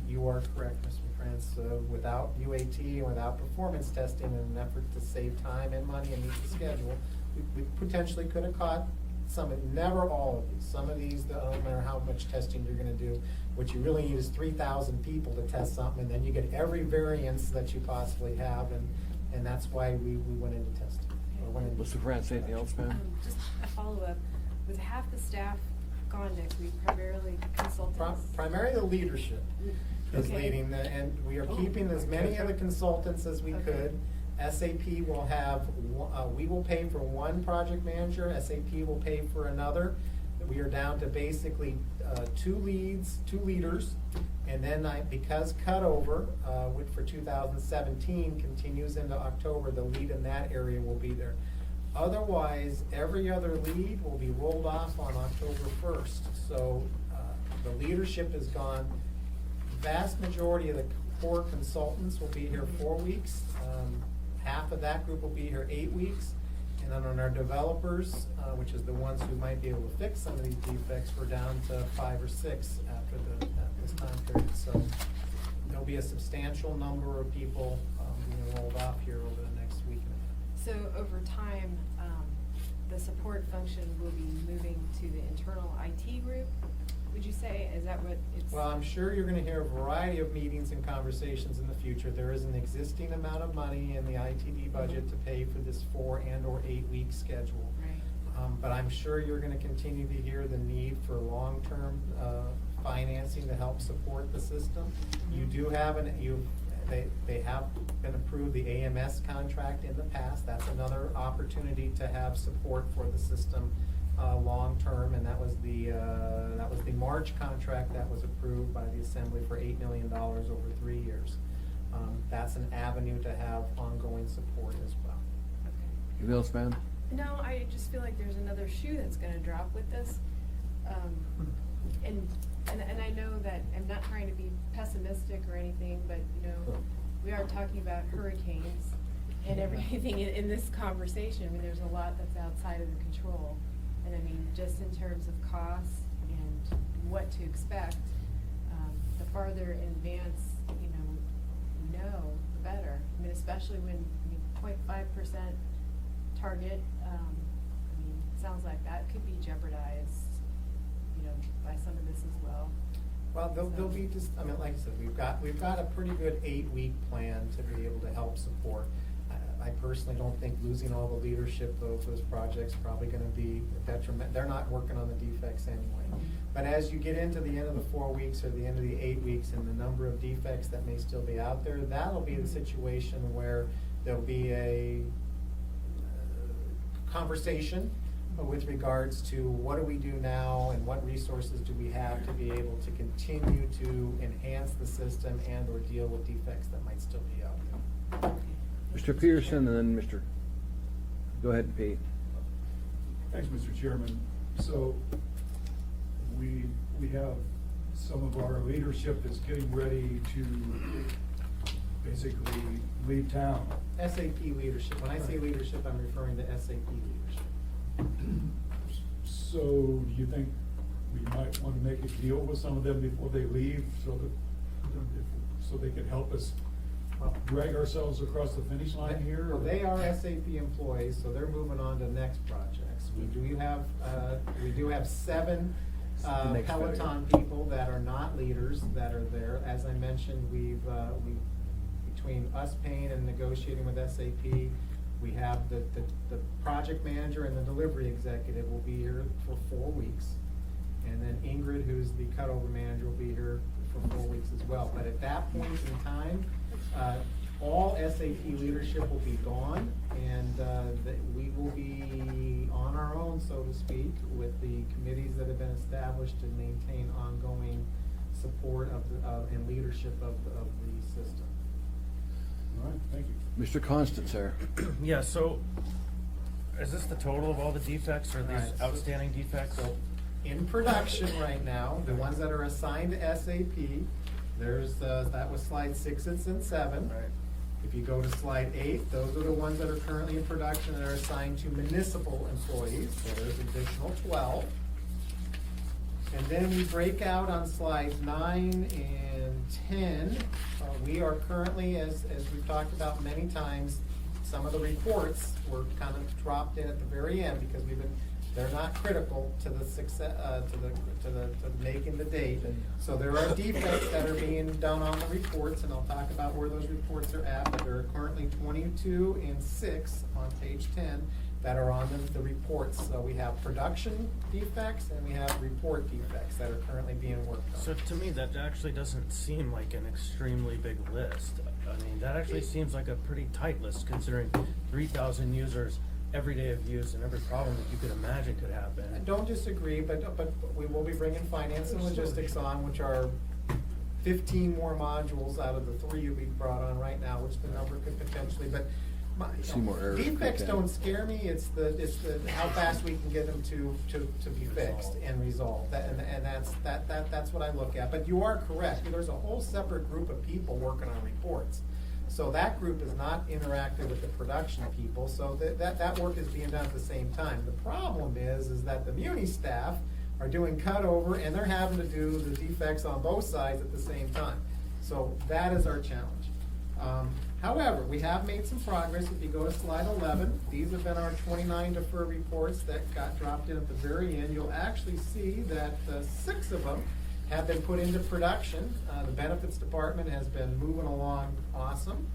you are correct, Mr. France. Without UAT and without performance testing in an effort to save time and money and meet the schedule, we potentially could have caught some, never all of these. Some of these, no matter how much testing you're gonna do, what you really need is 3,000 people to test something, and then you get every variance that you possibly have, and that's why we went into testing. Or went into Mr. France, anything else, ma'am? Just a follow-up, with half the staff gone next week, primarily consultants? Primarily the leadership is Okay. leading, and we are keeping as many of the consultants as we Okay. could. SAP will have, we will pay for one project manager, SAP will pay for another. We are down to basically two leaders, and then because cutover, which for 2017 continues into October, the lead in that area will be there. Otherwise, every other lead will be rolled off on October 1st. So the leadership is gone. Vast majority of the core consultants will be here 4 weeks. Half of that group will be here 8 weeks. And then on our developers, which is the ones who might be able to fix some of these defects, we're down to 5 or 6 at this time period. So there'll be a substantial number of people being rolled off here over the next week and a half. So over time, the support function will be moving to the internal IT group, would you say? Is that what it's? Well, I'm sure you're gonna hear a variety of meetings and conversations in the future. There is an existing amount of money in the ITD budget to pay for this 4 and/or 8 week schedule. Right. But I'm sure you're gonna continue to hear the need for long-term, financing to help support the system. You do have they have been approved the AMS contract in the past. That's another opportunity to have support for the system, long-term, and that was the March contract that was approved by the Assembly for $8 million over 3 years. That's an avenue to have ongoing support as well. Anything else, ma'am? No, I just feel like there's another shoe that's gonna drop with this. And I know that, I'm not trying to be pessimistic or anything, but, you know, we are talking about hurricanes and everything in this conversation. I mean, there's a lot that's outside of the control. And I mean, just in terms of costs and what to expect, the farther in advance, you know, the better. I mean, especially when, 0.5% target, I mean, sounds like that could be jeopardized, you know, by some of this as well. Well, they'll be just, I mean, like I said, we've got a pretty good 8-week plan to be able to help support. I personally don't think losing all the leadership of those projects is probably gonna be detrimental. They're not working on the defects anyway. But as you get into the end of the 4 weeks or the end of the 8 weeks and the number of defects that may still be out there, that'll be the situation where there'll be a conversation with regards to what do we do now and what resources do we have to be able to continue to enhance the system and or deal with defects that might still be out there. Mr. Peterson and then Mr. Go ahead, Pete. Thanks, Mr. Chairman. So, we have some of our leadership that's getting ready to basically leave town. SAP leadership, when I say leadership, I'm referring to SAP leadership. So, do you think we might want to make a deal with some of them before they leave, so they can help us drag ourselves across the finish line here? Well, they are SAP employees, so they're moving on to next projects. We do have 7 The next Peloton people that are not leaders that are there. As I mentioned, we between us paying and negotiating with SAP, we have the project manager and the delivery executive will be here for 4 weeks. And then Ingrid, who's the cutover manager, will be here for 4 weeks as well. But at that point in time, all SAP leadership will be gone, and that we will be on our own, so to speak, with the committees that have been established to maintain ongoing support of and leadership of the system. All right, thank you. Mr. Constance there. Yeah, so is this the total of all the defects or Right, these so- outstanding defects? So, in production right now, the ones that are assigned to SAP, that was slide 6 and 7. Right. If you go to slide 8, those are the ones that are currently in production that are assigned to municipal employees, so there's additional 12. And then we break out on slides 9 and 10. We are currently, as we've talked about many times, some of the reports were kind of dropped in at the very end because they're not critical to the success, to making the date. So there are defects that are being done on the reports, and I'll talk about where those reports are at, but there are currently 22 and 6 on page 10 that are on the reports. So we have production defects and we have report defects that are currently being worked on. So to me, that actually doesn't seem like an extremely big list. I mean, that actually seems like a pretty tight list considering 3,000 users every day of use and every problem that you could imagine could happen. I don't disagree, but we will be bringing finance and logistics on, which are 15 more modules out of the 3 we've brought on right now, which the number could potentially, but See more errors defects creep in. don't scare me, it's the how fast we can get them to be fixed and resolved. That's what I look at, but you are correct, there's a whole separate group of people working on reports. So that group is not interactive with the production people, so that work is being done at the same time. The problem is that the Muni staff are doing cutover and they're having to do the defects on both sides at the same time. So that is our challenge. However, we have made some progress. If you go to slide 11, these have been our 29 defer reports that got dropped in at the very end. You'll actually see that 6 of them have been put into production. The benefits department has been moving along awesome.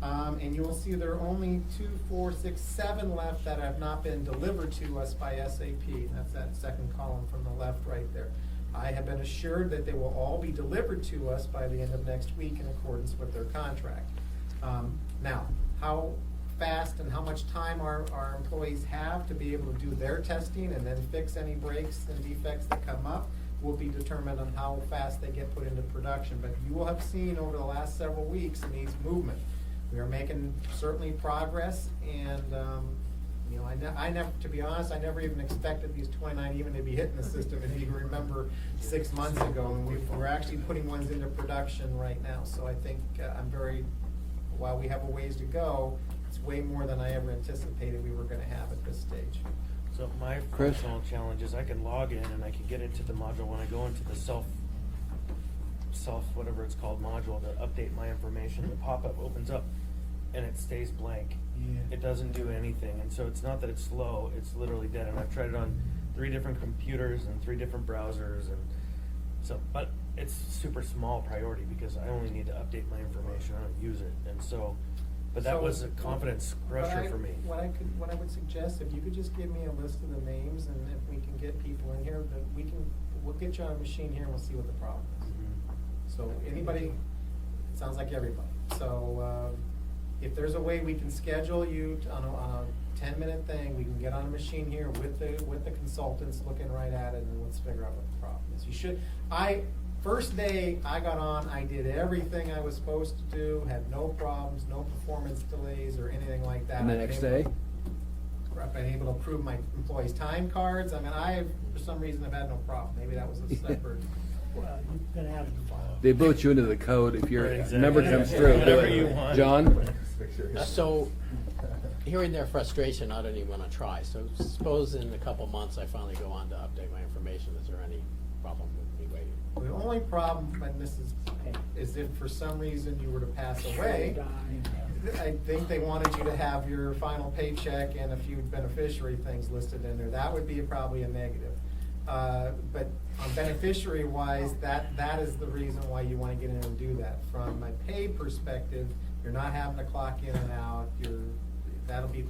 And you will see there are only 2, 4, 6, 7 left that have not been delivered to us by SAP. That's that second column from the left right there. I have been assured that they will all be delivered to us by the end of next week in accordance with their contract. Now, how fast and how much time our employees have to be able to do their testing and then fix any breaks and defects that come up will be determined on how fast they get put into production. But you will have seen over the last several weeks in these movement, we are making certainly progress, and I never, to be honest, I never even expected these 29 even to be hitting the system. If you remember 6 months ago, and we're actually putting ones into production right now. So I think while we have a ways to go, it's way more than I ever anticipated we were going to have at this stage. So my Chris? personal challenge is I can log in and I can get into the module. When I go into the self whatever it's called module to update my information, the pop-up opens up and it stays blank. Yeah. It doesn't do anything, and so it's not that it's slow, it's literally dead. And I've tried it on 3 different computers and 3 different browsers, and so, but it's super small priority because I only need to update my information, I don't use it, and so, but that So, was a confidence crusher for me. What I would suggest, if you could just give me a list of the names, and if we can get people in here, that we'll get you on a machine here and we'll see what the problem is. Mhm. So anybody, it sounds like everybody. So, if there's a way we can schedule you on a 10-minute thing, we can get on a machine here with the consultants looking right at it, and let's figure out what the problem is. You should, first day I got on, I did everything I was supposed to do, had no problems, no performance delays or anything like that. And the I've next been able day? to- I've been able to approve my employees' time cards. I mean, for some reason, I've had no problem. Maybe that was a separate. Well, you've been having They boot you into the code if your Right, exactly. number comes through. Whatever you want. John? So, hearing their frustration, I don't even wanna try. So suppose in a couple months I finally go on to update my information, is there any problem with me waiting? The only problem, and this is if for some reason you were to pass away, I think they wanted you to have your final paycheck and a few beneficiary things listed in there. That would be probably a negative. But on beneficiary wise, that is the reason why you wanna get in and do that. From a pay perspective, you're not having to clock in and out, that'll be,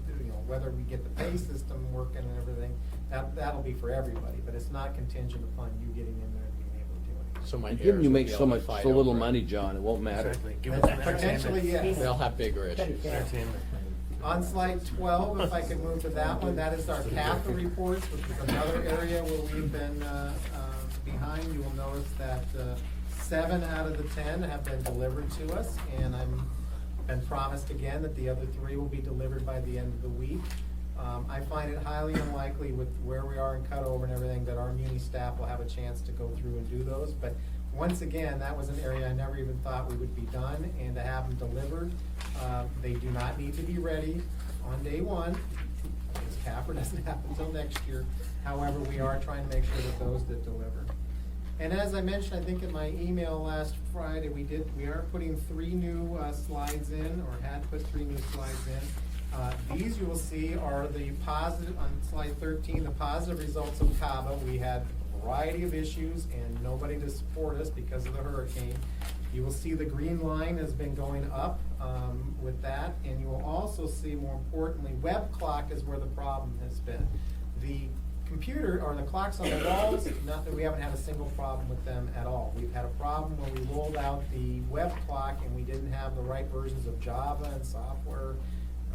whether we get the pay system working and everything, that'll be for everybody, but it's not contingent upon you getting in there and being able to do anything. So my Given heirs you will make be so able to much, fight so little over it. money, John, it won't matter. Exactly. Give us some Potentially, entertainment. yes. They'll have bigger issues. Entertainment. On slide 12, if I could move to that one, that is our CAFA reports, which is another area where we've been behind. You will notice that 7 out of the 10 have been delivered to us, and I'm been promised again that the other 3 will be delivered by the end of the week. I find it highly unlikely with where we are in cutover and everything that our muni staff will have a chance to go through and do those, but once again, that was an area I never even thought we would be done, and to have them delivered, they do not need to be ready on day 1, because CAFR doesn't happen until next year. However, we are trying to make sure that those that deliver. And as I mentioned, I think in my email last Friday, we are putting 3 new slides in, or had put 3 new slides in. These you will see are the positive, on slide 13, the positive results of CABA. We had a variety of issues and nobody to support us because of the hurricane. You will see the green line has been going up with that, and you will also see, more importantly, web clock is where the problem has been. The computer, or the clocks on the walls, not that we haven't had a single problem with them at all. We've had a problem when we rolled out the web clock and we didn't have the right versions of Java and software,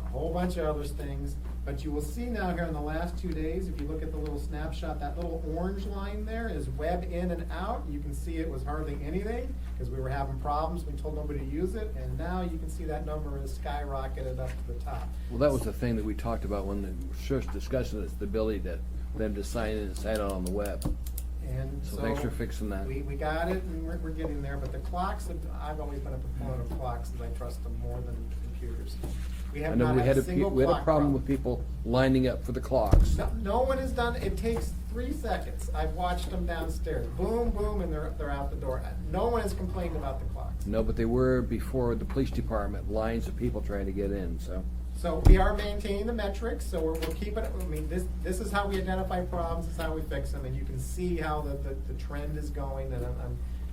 a whole bunch of other things. But you will see now here in the last 2 days, if you look at the little snapshot, that little orange line there is web in and out. You can see it was hardly anything because we were having problems. We told nobody to use it, and now you can see that number is skyrocketed up to the top. Well, that was the thing that we talked about when we were first discussing it, the ability to them to sign in and sign out on the web. And So thanks for fixing that. We got it, and we're getting there, but the clocks, I've always been a proponent of clocks, because I trust them more than computers. We I have know not we had had a a, single we had a clock problem with people lining up for the clocks. No one has done, it takes 3 seconds. I've watched them downstairs, boom, boom, and they're out the door. No one has complained about the clocks. No, but they were before the police department, lines of people trying to get in, so. So we are maintaining the metrics, so we're keeping it, I mean, this is how we identify problems, this is how we fix them, and you can see how the trend is going, and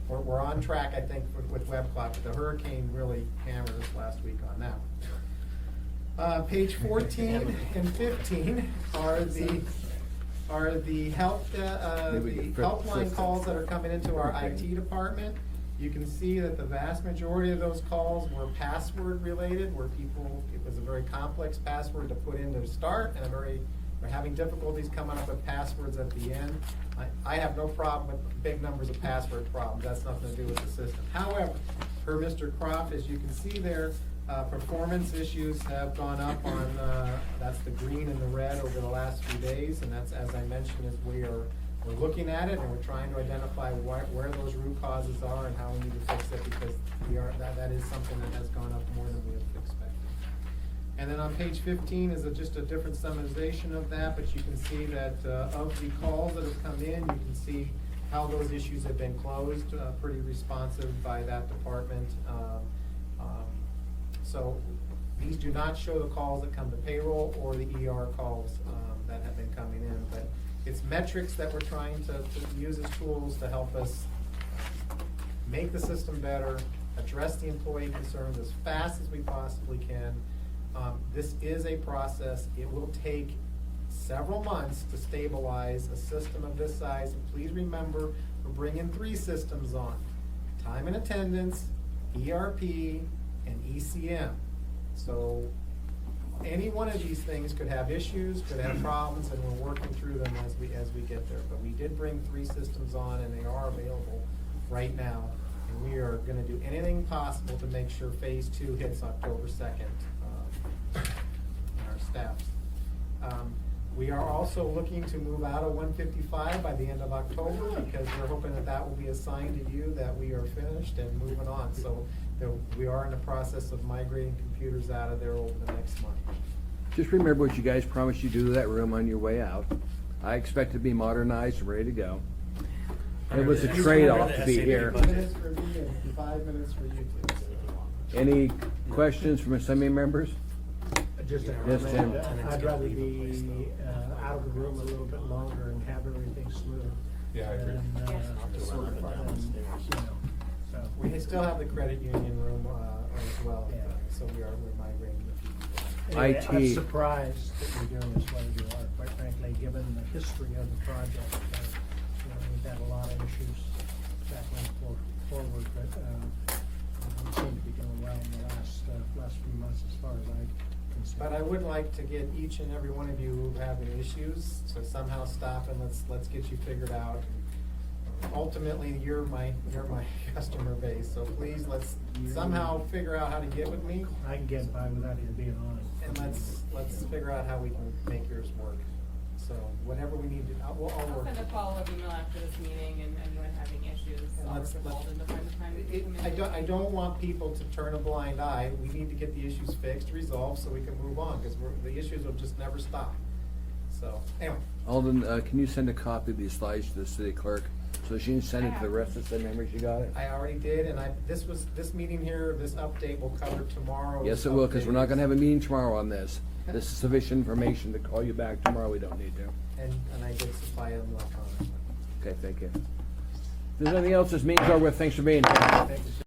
we're on track, I think, with web clock, but the hurricane really hammered us last week on that. Page 14 and 15 are the help, Maybe we the can flip helpline that. calls that are coming into our IT department. You can see that the vast majority of those calls were password related, where it was a very complex password to put in to start, and we're having difficulties coming up with passwords at the end. I have no problem with big numbers of password problems. That's nothing to do with the system. However, per Mr. Croft, as you can see there, performance issues have gone up on, that's the green and the red over the last few days, and that's, as I mentioned, is we're looking at it and we're trying to identify where those root causes are and how we need to fix it, because that is something that has gone up more than we have expected. And then on page 15 is just a different summarization of that, but you can see that of the calls that have come in, you can see how those issues have been closed, pretty responsive by that department. So these do not show the calls that come to payroll or the ER calls that have been coming in, but it's metrics that we're trying to use as tools to help us make the system better, address the employee concerns as fast as we possibly can. This is a process. It will take several months to stabilize a system of this size. And please remember, we're bringing 3 systems on: time and attendance, ERP, and ECM. So any one of these things could have issues, could have problems, and we're working through them as we get there. But we did bring 3 systems on, and they are available right now. And we are gonna do anything possible to make sure phase 2 hits October 2nd, our staffs. We are also looking to move out of 155 by the end of October, because we're hoping that that will be a sign to you that we are finished and moving on. So we are in the process of migrating computers out of there over the next month. Just remember what you guys promised you do to that room on your way out. I expect it to be modernized and ready to go. It was a Under the- trade-off under to the be SAP here. budget. Minutes for me and 5 minutes for you two. Any questions from assembly members? Just a Yes, comment, Tim. I'd rather be out of the room a little bit longer and have everything smooth. Yeah, I agree. than, Yes. sort of, so. We still have the credit union room as well, Yeah. so we're migrating the people. Anyway, IT. I'm surprised that you're doing as well as you are, quite frankly, given the history of the project. We've had a lot of issues backwards and forward, but we seem to be doing well in the last few months as far as I can see. But I would like to get each and every one of you who have any issues to somehow stop and let's get you figured out. Ultimately, you're my customer base, so please, let's somehow figure out how to get with me, I can get by without even being on it. and let's figure out how we can make yours work. So whatever we need to, I'll work. I'll send a follow-up email after this meeting, and anyone having issues, I'll Let's- resolve them to find the time to come in. I don't want people to turn a blind eye. We need to get the issues fixed, resolved, so we can move on, because the issues will just never stop. So, anyway. Alden, can you send a copy of these slides to the city clerk so she can send it to the rest of the members? You got it? I already did, and this meeting here, this update will cover tomorrow's. Yes, it will, because we're not gonna have a updates. meeting tomorrow on this. This is sufficient information to call you back tomorrow. We don't need to. And I did supply them electronically. Okay, thank you. If there's anything else, this meeting's over with. Thanks for being here. Thank you.